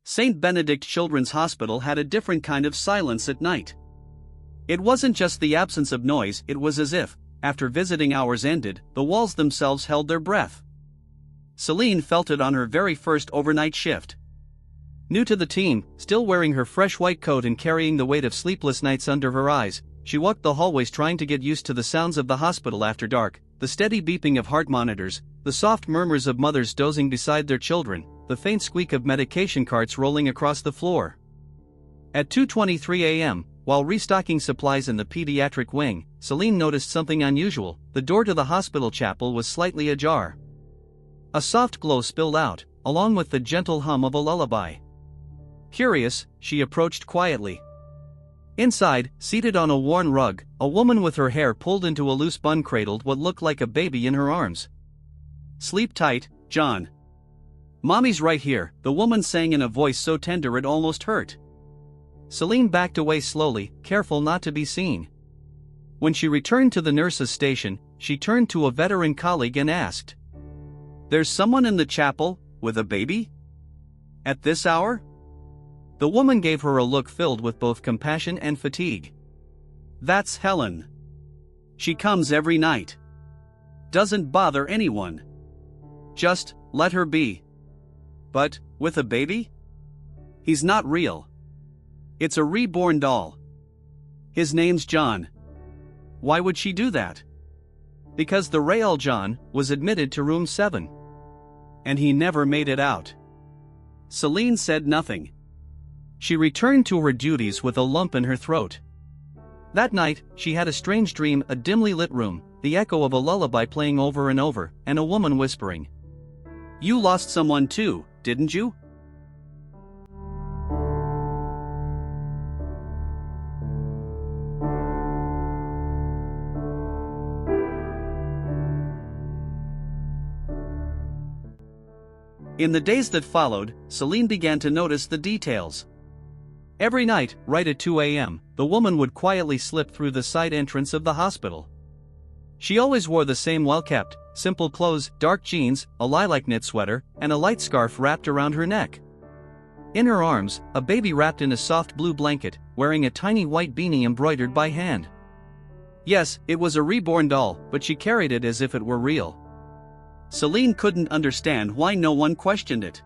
St. Benedict Children's Hospital had a different kind of silence at night. It wasn't just the absence of noise, it was as if, after visiting hours ended, the walls themselves held their breath. Celine felt it on her very first overnight shift. New to the team, still wearing her fresh white coat and carrying the weight of sleepless nights under her eyes, she walked the hallways trying to get used to the sounds of the hospital after dark, the steady beeping of heart monitors, the soft murmurs of mothers dozing beside their children, the faint squeak of medication carts rolling across the floor. At 2:23 a.m., while restocking supplies in the pediatric wing, Celine noticed something unusual. The door to the hospital chapel was slightly ajar. A soft glow spilled out, along with the gentle hum of a lullaby. Curious, she approached quietly. Inside, seated on a worn rug, a woman with her hair pulled into a loose bun cradled what looked like a baby in her arms. "Sleep tight, John. Mommy's right here," the woman sang in a voice so tender it almost hurt. Celine backed away slowly, careful not to be seen. When she returned to the nurse's station, she turned to a veteran colleague and asked, "There's someone in the chapel, with a baby? At this hour?" The woman gave her a look filled with both compassion and fatigue. "That's Helen. She comes every night. Doesn't bother anyone. Just let her be." "But, with a baby? He's not real. It's a reborn doll. His name's John." "Why would she do that?" "Because the real John was admitted to room 7. And he never made it out." Celine said nothing. She returned to her duties with a lump in her throat. That night, she had a strange dream, a dimly lit room, the echo of a lullaby playing over and over, and a woman whispering, "You lost someone too, didn't you?" In the days that followed, Celine began to notice the details. Every night, right at 2 a.m., the woman would quietly slip through the side entrance of the hospital. She always wore the same well-kept, simple clothes, dark jeans, a lilac knit sweater, and a light scarf wrapped around her neck. In her arms, a baby wrapped in a soft blue blanket, wearing a tiny white beanie embroidered by hand. Yes, it was a reborn doll, but she carried it as if it were real. Celine couldn't understand why no one questioned it.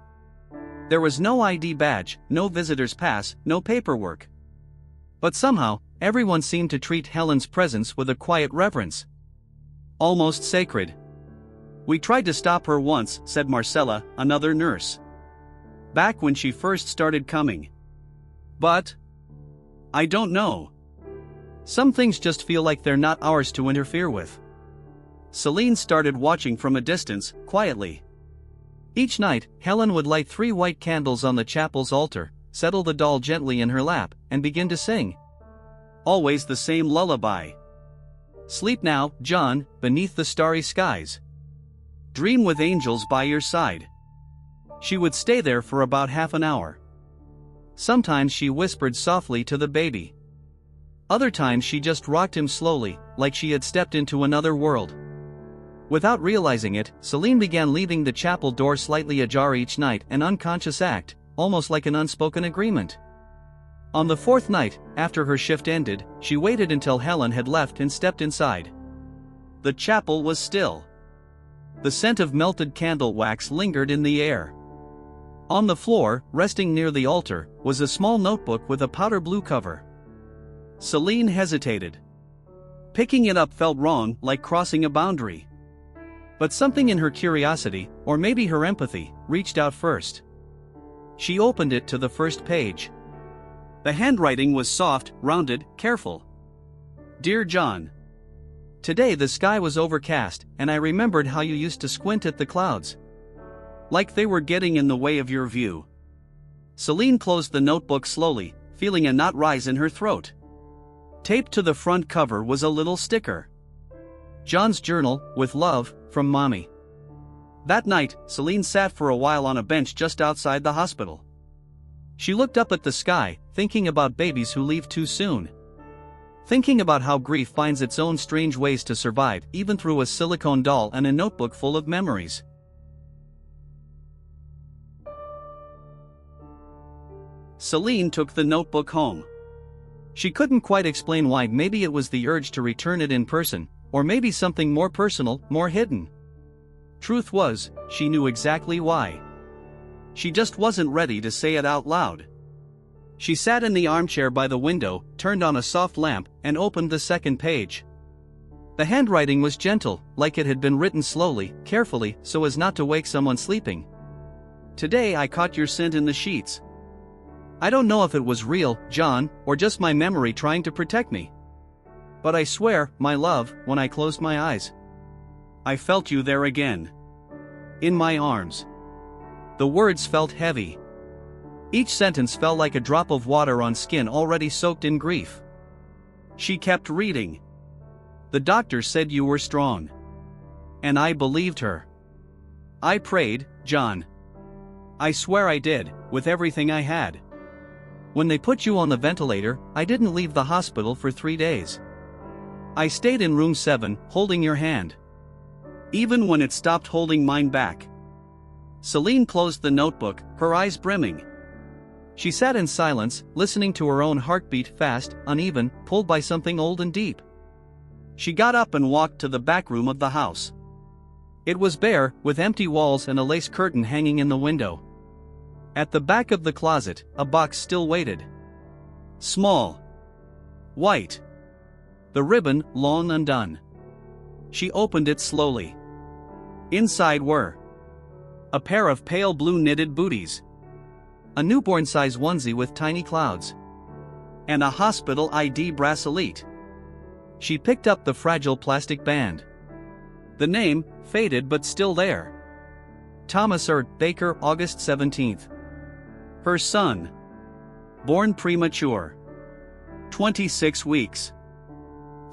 There was no ID badge, no visitor's pass, no paperwork. But somehow, everyone seemed to treat Helen's presence with a quiet reverence. Almost sacred. "We tried to stop her once," said Marcella, another nurse. "Back when she first started coming. But I don't know. Some things just feel like they're not ours to interfere with." Celine started watching from a distance, quietly. Each night, Helen would light 3 white candles on the chapel's altar, settle the doll gently in her lap, and begin to sing. Always the same lullaby. "Sleep now, John, beneath the starry skies. Dream with angels by your side." She would stay there for about half an hour. Sometimes she whispered softly to the baby. Other times she just rocked him slowly, like she had stepped into another world. Without realizing it, Celine began leaving the chapel door slightly ajar each night, an unconscious act, almost like an unspoken agreement. On the 4th night, after her shift ended, she waited until Helen had left and stepped inside. The chapel was still. The scent of melted candle wax lingered in the air. On the floor, resting near the altar, was a small notebook with a powder blue cover. Celine hesitated. Picking it up felt wrong, like crossing a boundary. But something in her curiosity, or maybe her empathy, reached out first. She opened it to the first page. The handwriting was soft, rounded, careful. "Dear John. Today the sky was overcast, and I remembered how you used to squint at the clouds. Like they were getting in the way of your view." Celine closed the notebook slowly, feeling a knot rise in her throat. Taped to the front cover was a little sticker. "John's journal, with love, from Mommy." That night, Celine sat for a while on a bench just outside the hospital. She looked up at the sky, thinking about babies who leave too soon. Thinking about how grief finds its own strange ways to survive, even through a silicone doll and a notebook full of memories. Celine took the notebook home. She couldn't quite explain why. Maybe it was the urge to return it in person, or maybe something more personal, more hidden. Truth was, she knew exactly why. She just wasn't ready to say it out loud. She sat in the armchair by the window, turned on a soft lamp, and opened the second page. The handwriting was gentle, like it had been written slowly, carefully, so as not to wake someone sleeping. Today I caught your scent in the sheets. I don't know if it was real, John, or just my memory trying to protect me. But I swear, my love, when I closed my eyes, I felt you there again. In my arms. The words felt heavy. Each sentence fell like a drop of water on skin already soaked in grief. She kept reading. The doctor said you were strong. And I believed her. I prayed, John. I swear I did, with everything I had. When they put you on the ventilator, I didn't leave the hospital for 3 days. I stayed in room 7, holding your hand. Even when it stopped holding mine back. Celine closed the notebook, her eyes brimming. She sat in silence, listening to her own heartbeat, fast, uneven, pulled by something old and deep. She got up and walked to the back room of the house. It was bare, with empty walls and a lace curtain hanging in the window. At the back of the closet, a box still waited. Small. White. The ribbon, long undone. She opened it slowly. Inside were a pair of pale blue knitted booties, a newborn-size onesie with tiny clouds, and a hospital ID bracelet. She picked up the fragile plastic band. The name, faded but still there. Thomas R. Baker, August 17th. Her son. Born premature. 26 weeks.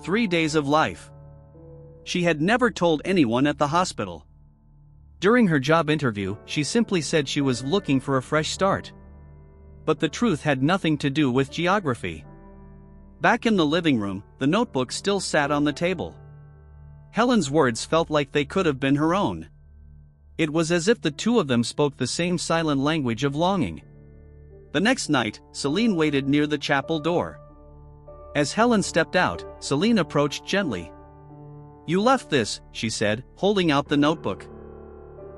3 days of life. She had never told anyone at the hospital. During her job interview, she simply said she was looking for a fresh start. But the truth had nothing to do with geography. Back in the living room, the notebook still sat on the table. Helen's words felt like they could have been her own. It was as if the two of them spoke the same silent language of longing. The next night, Celine waited near the chapel door. As Helen stepped out, Celine approached gently. "You left this," she said, holding out the notebook.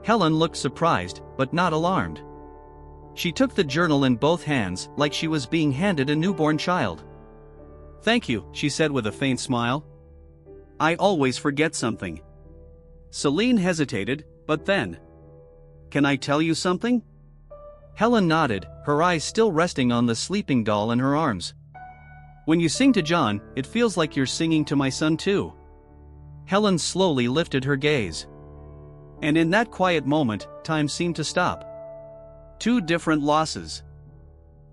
Helen looked surprised, but not alarmed. She took the journal in both hands, like she was being handed a newborn child. "Thank you," she said with a faint smile. "I always forget something." Celine hesitated, but then, "Can I tell you something?" Helen nodded, her eyes still resting on the sleeping doll in her arms. "When you sing to John, it feels like you're singing to my son too." Helen slowly lifted her gaze. And in that quiet moment, time seemed to stop. 2 different losses.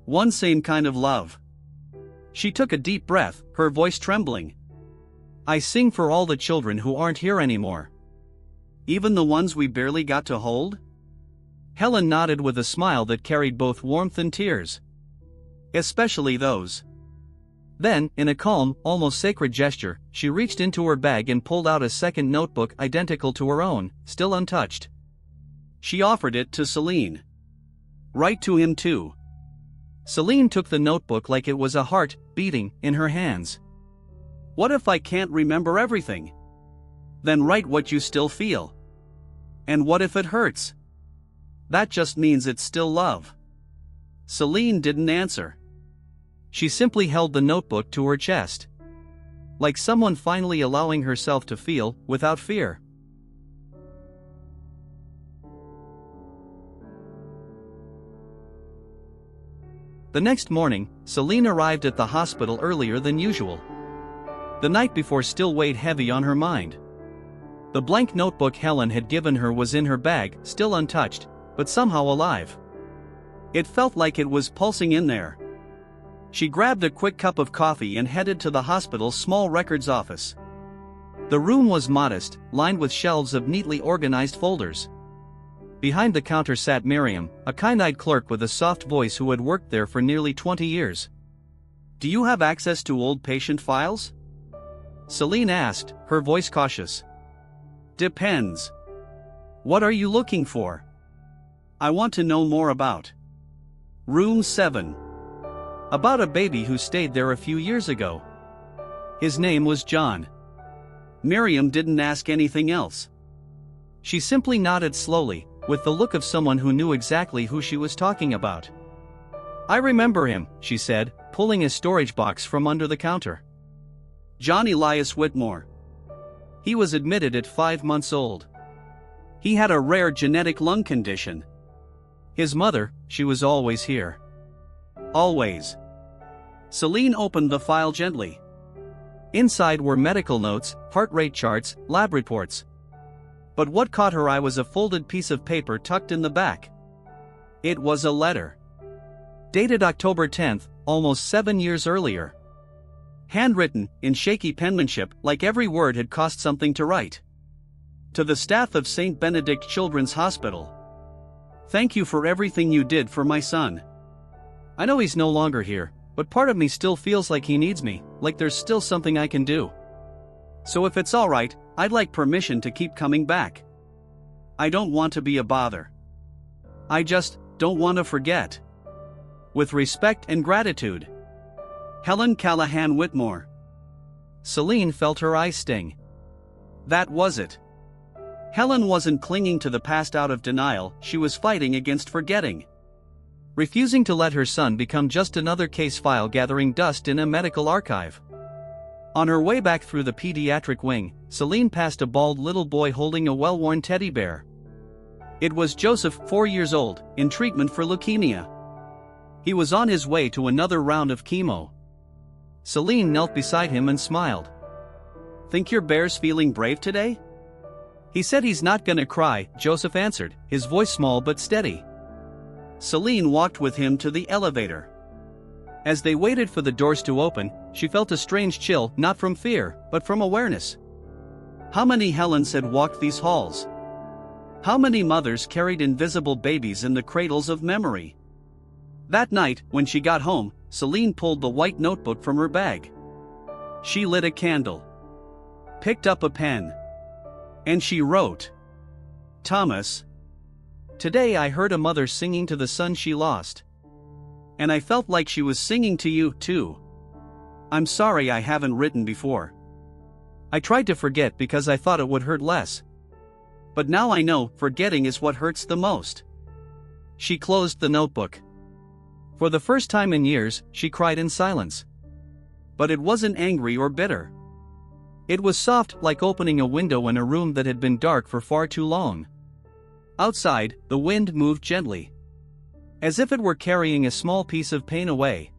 1 same kind of love. She took a deep breath, her voice trembling. "I sing for all the children who aren't here anymore. Even the ones we barely got to hold?" Helen nodded with a smile that carried both warmth and tears. "Especially those." Then, in a calm, almost sacred gesture, she reached into her bag and pulled out a second notebook identical to her own, still untouched. She offered it to Celine. "Write to him too." Celine took the notebook like it was a heart, beating, in her hands. "What if I can't remember everything?" "Then write what you still feel." "And what if it hurts?" "That just means it's still love." Celine didn't answer. She simply held the notebook to her chest. Like someone finally allowing herself to feel, without fear. The next morning, Celine arrived at the hospital earlier than usual. The night before still weighed heavy on her mind. The blank notebook Helen had given her was in her bag, still untouched, but somehow alive. It felt like it was pulsing in there. She grabbed a quick cup of coffee and headed to the hospital's small records office. The room was modest, lined with shelves of neatly organized folders. Behind the counter sat Miriam, a kind-eyed clerk with a soft voice who had worked there for nearly 20 years. "Do you have access to old patient files?" Celine asked, her voice cautious. "Depends. What are you looking for?" "I want to know more about Room 7. About a baby who stayed there a few years ago. His name was John. Miriam didn't ask anything else. She simply nodded slowly, with the look of someone who knew exactly who she was talking about. I remember him, she said, pulling a storage box from under the counter. John Elias Whitmore. He was admitted at 5 months old. He had a rare genetic lung condition. His mother, she was always here. Always. Celine opened the file gently. Inside were medical notes, heart rate charts, lab reports. But what caught her eye was a folded piece of paper tucked in the back. It was a letter. Dated October 10th, almost 7 years earlier. Handwritten, in shaky penmanship, like every word had cost something to write. To the staff of St. Benedict Children's Hospital. Thank you for everything you did for my son. I know he's no longer here, but part of me still feels like he needs me, like there's still something I can do. So if it's alright, I'd like permission to keep coming back. I don't want to be a bother. I just don't want to forget. With respect and gratitude. Helen Callahan Whitmore. Celine felt her eyes sting. That was it. Helen wasn't clinging to the past out of denial, she was fighting against forgetting. Refusing to let her son become just another case file gathering dust in a medical archive. On her way back through the pediatric wing, Celine passed a bald little boy holding a well-worn teddy bear. It was Joseph, 4 years old, in treatment for leukemia. He was on his way to another round of chemo. Celine knelt beside him and smiled. Think your bear's feeling brave today? He said he's not gonna cry, Joseph answered, his voice small but steady. Celine walked with him to the elevator. As they waited for the doors to open, she felt a strange chill, not from fear, but from awareness. How many Helens had walked these halls? How many mothers carried invisible babies in the cradles of memory? That night, when she got home, Celine pulled the white notebook from her bag. She lit a candle. Picked up a pen. And she wrote. Thomas. Today I heard a mother singing to the son she lost. And I felt like she was singing to you, too. I'm sorry I haven't written before. I tried to forget because I thought it would hurt less. But now I know forgetting is what hurts the most. She closed the notebook. For the first time in years, she cried in silence. But it wasn't angry or bitter. It was soft, like opening a window in a room that had been dark for far too long. Outside, the wind moved gently. As if it were carrying a small piece of pain away.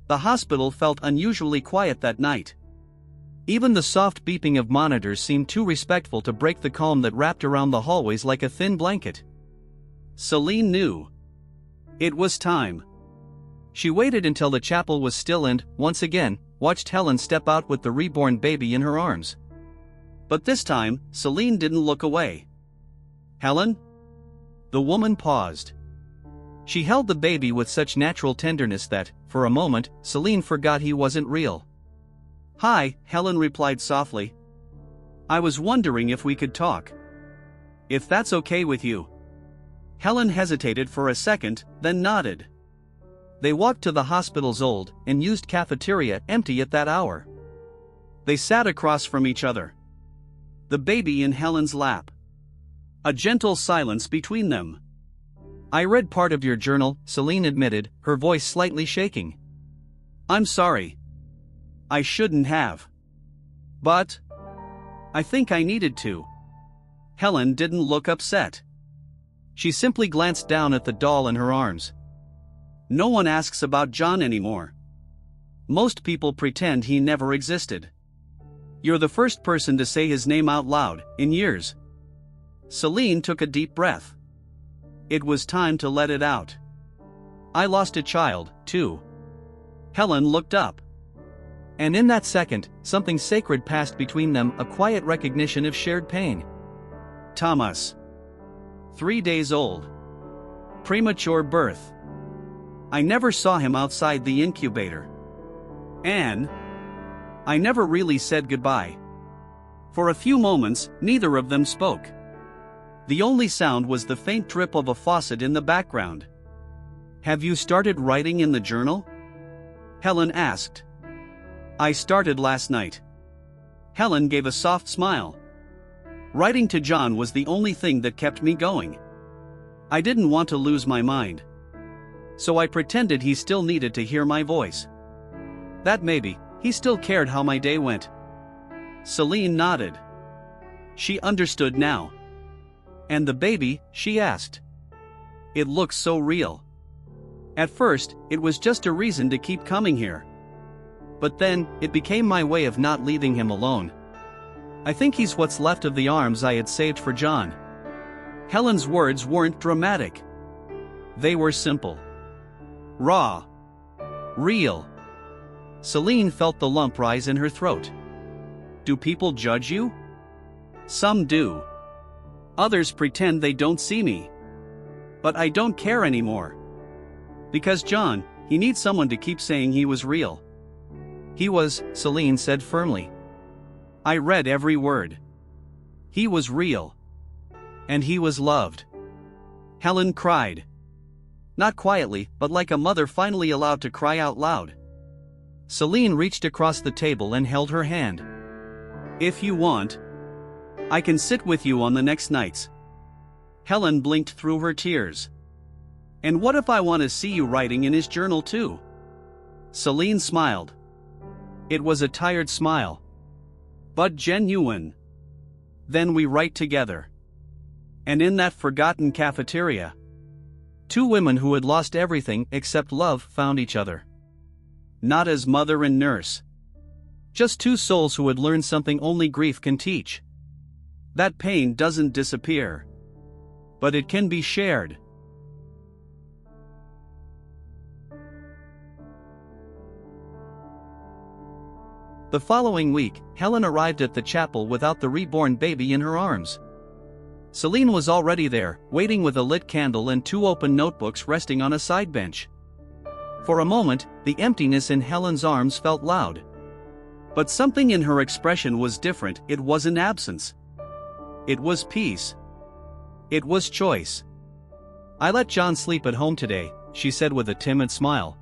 The hospital felt unusually quiet that night. Even the soft beeping of monitors seemed too respectful to break the calm that wrapped around the hallways like a thin blanket. Celine knew. It was time. She waited until the chapel was still and, once again, watched Helen step out with the reborn baby in her arms. But this time, Celine didn't look away. Helen? The woman paused. She held the baby with such natural tenderness that, for a moment, Celine forgot he wasn't real. Hi, Helen replied softly. I was wondering if we could talk. If that's okay with you. Helen hesitated for a second, then nodded. They walked to the hospital's old and used cafeteria, empty at that hour. They sat across from each other. The baby in Helen's lap. A gentle silence between them. I read part of your journal, Celine admitted, her voice slightly shaking. I'm sorry. I shouldn't have. But I think I needed to. Helen didn't look upset. She simply glanced down at the doll in her arms. No one asks about John anymore. Most people pretend he never existed. You're the first person to say his name out loud, in years. Celine took a deep breath. It was time to let it out. I lost a child, too. Helen looked up. And in that second, something sacred passed between them, a quiet recognition of shared pain. Thomas. 3 days old. Premature birth. I never saw him outside the incubator. And I never really said goodbye. For a few moments, neither of them spoke. The only sound was the faint drip of a faucet in the background. "Have you started writing in the journal?" Helen asked. "I started last night." Helen gave a soft smile. "Writing to John was the only thing that kept me going. I didn't want to lose my mind. So I pretended he still needed to hear my voice. That maybe he still cared how my day went." Celine nodded. She understood now. "And the baby?" she asked. "It looks so real. At first, it was just a reason to keep coming here. But then, it became my way of not leaving him alone. I think he's what's left of the arms I had saved for John." Helen's words weren't dramatic. They were simple. Raw. Real. Celine felt the lump rise in her throat. "Do people judge you?" "Some do. Others pretend they don't see me. But I don't care anymore. Because John, he needs someone to keep saying he was real." "He was," Celine said firmly. "I read every word. He was real. And he was loved." Helen cried. Not quietly, but like a mother finally allowed to cry out loud. Celine reached across the table and held her hand. "If you want, I can sit with you on the next nights." Helen blinked through her tears. "And what if I want to see you writing in his journal too?" Celine smiled. It was a tired smile. But genuine. "Then we write together." And in that forgotten cafeteria, two women who had lost everything except love found each other. Not as mother and nurse. Just two souls who had learned something only grief can teach. That pain doesn't disappear. But it can be shared. The following week, Helen arrived at the chapel without the reborn baby in her arms. Celine was already there, waiting with a lit candle and two open notebooks resting on a side bench. For a moment, the emptiness in Helen's arms felt loud. But something in her expression was different. It wasn't absence. It was peace. It was choice. "I let John sleep at home today," she said with a timid smile.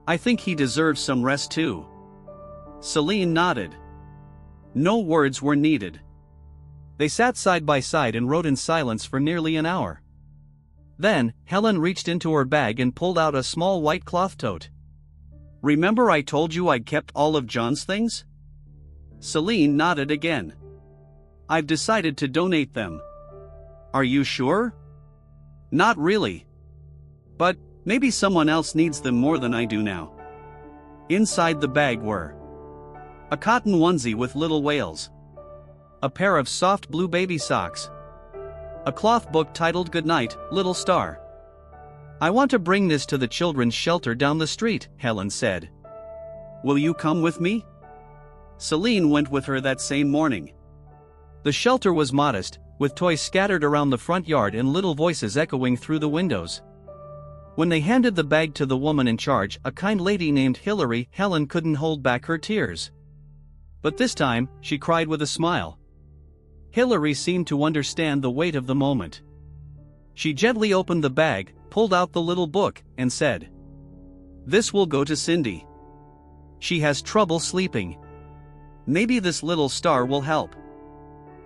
"I think he deserves some rest too." Celine nodded. No words were needed. They sat side by side and wrote in silence for nearly an hour. Then, Helen reached into her bag and pulled out a small white cloth tote. "Remember I told you I'd kept all of John's things?" Celine nodded again. "I've decided to donate them." "Are you sure?" "Not really. But maybe someone else needs them more than I do now." Inside the bag were a cotton onesie with little whales, a pair of soft blue baby socks, a cloth book titled "Goodnight, Little Star." "I want to bring this to the children's shelter down the street," Helen said. "Will you come with me?" Celine went with her that same morning. The shelter was modest, with toys scattered around the front yard and little voices echoing through the windows. When they handed the bag to the woman in charge, a kind lady named Hillary, Helen couldn't hold back her tears. But this time, she cried with a smile. Hillary seemed to understand the weight of the moment. She gently opened the bag, pulled out the little book, and said, "This will go to Cindy. She has trouble sleeping. Maybe this little star will help."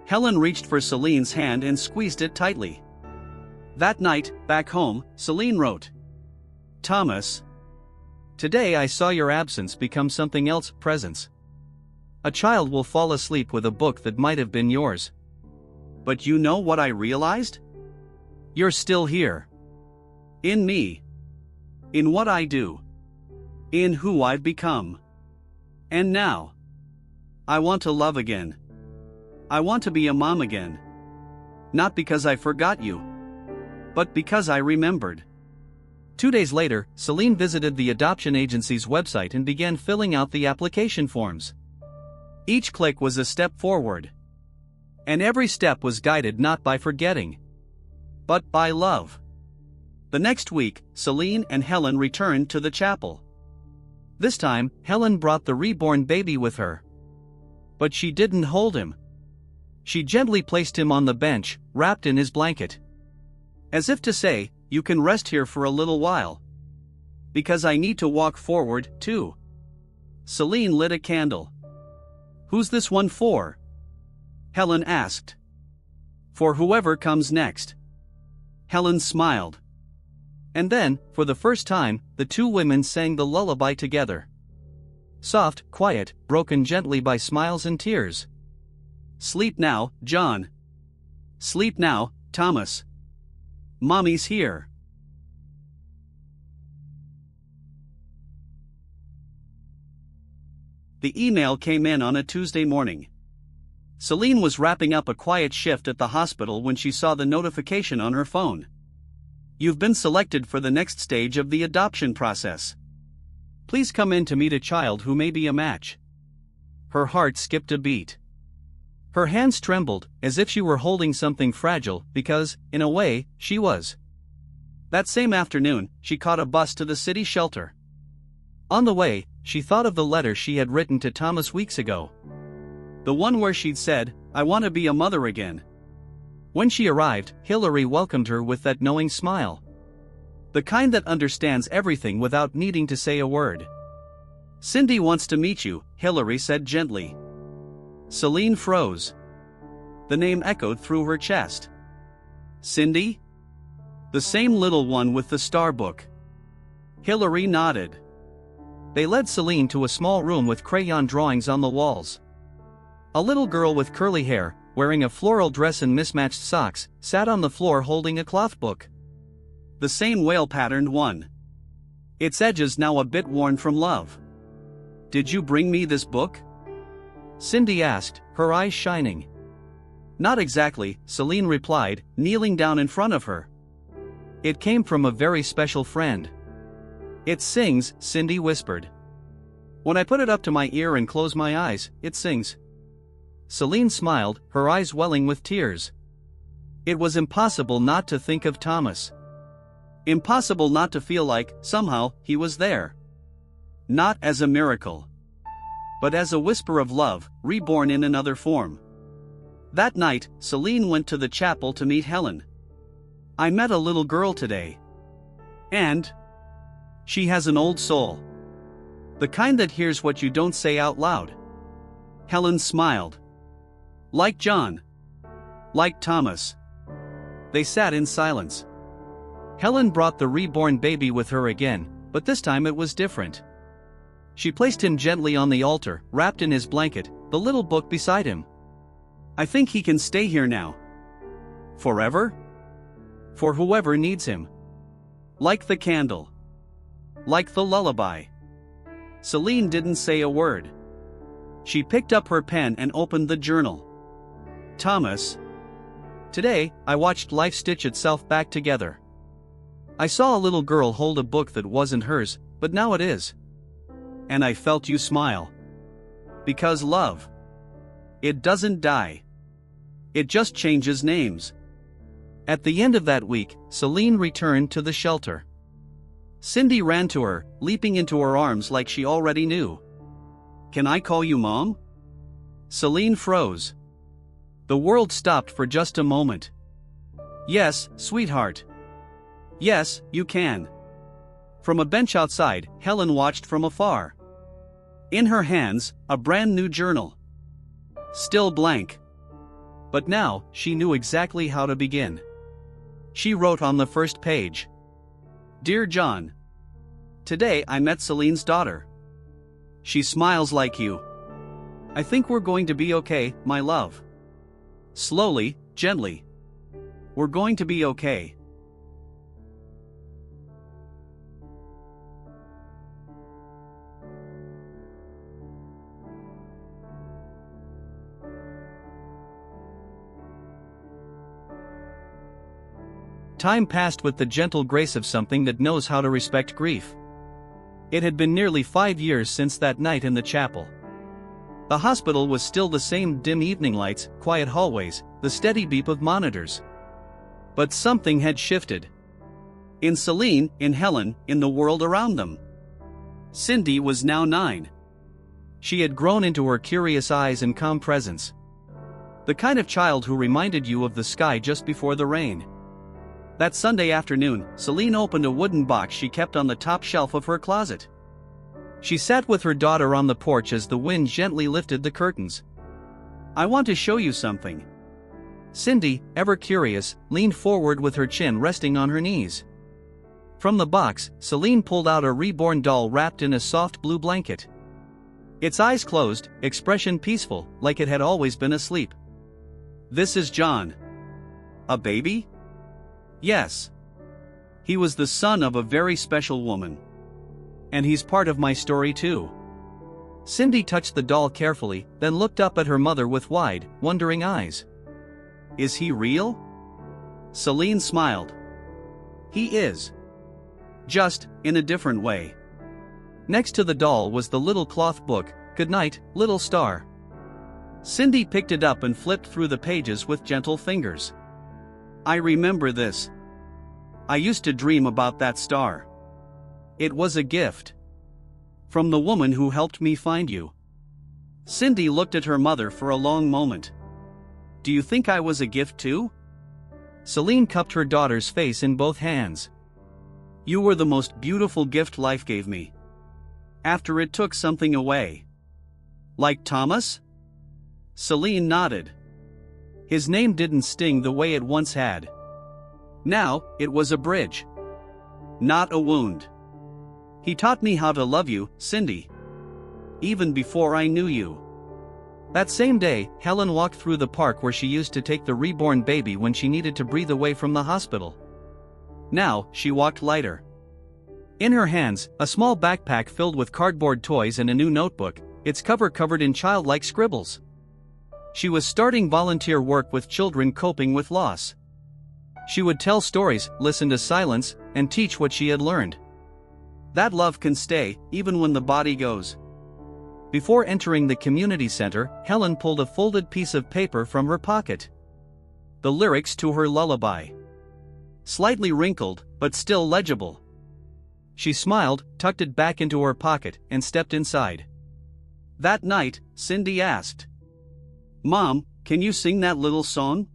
Helen reached for Celine's hand and squeezed it tightly. That night, back home, Celine wrote, "Thomas, today I saw your absence become something else, presence. A child will fall asleep with a book that might have been yours. But you know what I realized? You're still here. In me. In what I do. In who I've become. And now, I want to love again. I want to be a mom again. Not because I forgot you, but because I remembered." 2 days later, Celine visited the adoption agency's website and began filling out the application forms. Each click was a step forward. And every step was guided not by forgetting, but by love. The next week, Celine and Helen returned to the chapel. This time, Helen brought the reborn baby with her. But she didn't hold him. She gently placed him on the bench, wrapped in his blanket. As if to say, you can rest here for a little while. Because I need to walk forward, too. Celine lit a candle. Who's this one for? Helen asked. For whoever comes next. Helen smiled. And then, for the first time, the two women sang the lullaby together. Soft, quiet, broken gently by smiles and tears. Sleep now, John. Sleep now, Thomas. Mommy's here. The email came in on a Tuesday morning. Celine was wrapping up a quiet shift at the hospital when she saw the notification on her phone. You've been selected for the next stage of the adoption process. Please come in to meet a child who may be a match. Her heart skipped a beat. Her hands trembled, as if she were holding something fragile, because, in a way, she was. That same afternoon, she caught a bus to the city shelter. On the way, she thought of the letter she had written to Thomas weeks ago. The one where she'd said, I want to be a mother again. When she arrived, Hillary welcomed her with that knowing smile. The kind that understands everything without needing to say a word. Cindy wants to meet you, Hillary said gently. Celine froze. The name echoed through her chest. Cindy? The same little one with the star book. Hillary nodded. They led Celine to a small room with crayon drawings on the walls. A little girl with curly hair, wearing a floral dress and mismatched socks, sat on the floor holding a cloth book. The same whale-patterned one. Its edges now a bit worn from love. Did you bring me this book? Cindy asked, her eyes shining. Not exactly, Celine replied, kneeling down in front of her. It came from a very special friend. It sings, Cindy whispered. When I put it up to my ear and close my eyes, it sings. Celine smiled, her eyes welling with tears. It was impossible not to think of Thomas. Impossible not to feel like, somehow, he was there. Not as a miracle. But as a whisper of love, reborn in another form. That night, Celine went to the chapel to meet Helen. I met a little girl today. And she has an old soul. The kind that hears what you don't say out loud. Helen smiled. Like John. Like Thomas. They sat in silence. Helen brought the reborn baby with her again, but this time it was different. She placed him gently on the altar, wrapped in his blanket, the little book beside him. I think he can stay here now. Forever? For whoever needs him. Like the candle. Like the lullaby. Celine didn't say a word. She picked up her pen and opened the journal. Thomas. Today, I watched life stitch itself back together. I saw a little girl hold a book that wasn't hers, but now it is. And I felt you smile. Because love. It doesn't die. It just changes names. At the end of that week, Celine returned to the shelter. Cindy ran to her, leaping into her arms like she already knew. Can I call you Mom? Celine froze. The world stopped for just a moment. Yes, sweetheart. Yes, you can. From a bench outside, Helen watched from afar. In her hands, a brand new journal. Still blank. But now, she knew exactly how to begin. She wrote on the first page. Dear John. Today I met Celine's daughter. She smiles like you. I think we're going to be okay, my love. Slowly, gently. We're going to be okay. Time passed with the gentle grace of something that knows how to respect grief. It had been nearly 5 years since that night in the chapel. The hospital was still the same dim evening lights, quiet hallways, the steady beep of monitors. But something had shifted. In Celine, in Helen, in the world around them. Cindy was now 9. She had grown into her curious eyes and calm presence. The kind of child who reminded you of the sky just before the rain. That Sunday afternoon, Celine opened a wooden box she kept on the top shelf of her closet. She sat with her daughter on the porch as the wind gently lifted the curtains. "I want to show you something." Cindy, ever curious, leaned forward with her chin resting on her knees. From the box, Celine pulled out a reborn doll wrapped in a soft blue blanket. Its eyes closed, expression peaceful, like it had always been asleep. "This is John." "A baby?" "Yes. He was the son of a very special woman. And he's part of my story too." Cindy touched the doll carefully, then looked up at her mother with wide, wondering eyes. "Is he real?" Celine smiled. "He is. Just, in a different way." Next to the doll was the little cloth book, "Goodnight, Little Star." Cindy picked it up and flipped through the pages with gentle fingers. "I remember this. I used to dream about that star. It was a gift. From the woman who helped me find you." Cindy looked at her mother for a long moment. "Do you think I was a gift too?" Celine cupped her daughter's face in both hands. "You were the most beautiful gift life gave me. After it took something away." "Like Thomas?" Celine nodded. "His name didn't sting the way it once had. Now, it was a bridge. Not a wound. He taught me how to love you, Cindy. Even before I knew you." That same day, Helen walked through the park where she used to take the reborn baby when she needed to breathe away from the hospital. Now, she walked lighter. In her hands, a small backpack filled with cardboard toys and a new notebook, its cover covered in childlike scribbles. She was starting volunteer work with children coping with loss. She would tell stories, listen to silence, and teach what she had learned. That love can stay, even when the body goes. Before entering the community center, Helen pulled a folded piece of paper from her pocket. The lyrics to her lullaby. Slightly wrinkled, but still legible. She smiled, tucked it back into her pocket, and stepped inside. That night, Cindy asked, "Mom, can you sing that little song?"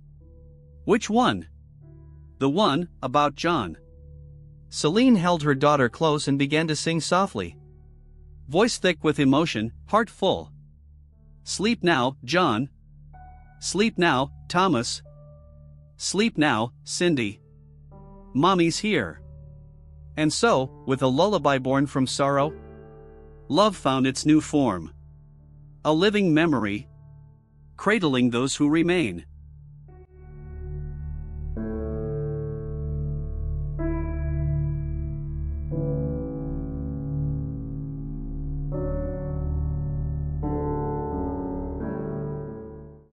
"Which one?" "The one about John." Celine held her daughter close and began to sing softly. Voice thick with emotion, heart full. "Sleep now, John. Sleep now, Thomas. Sleep now, Cindy. Mommy's here." And so, with a lullaby born from sorrow, love found its new form. A living memory, cradling those who remain.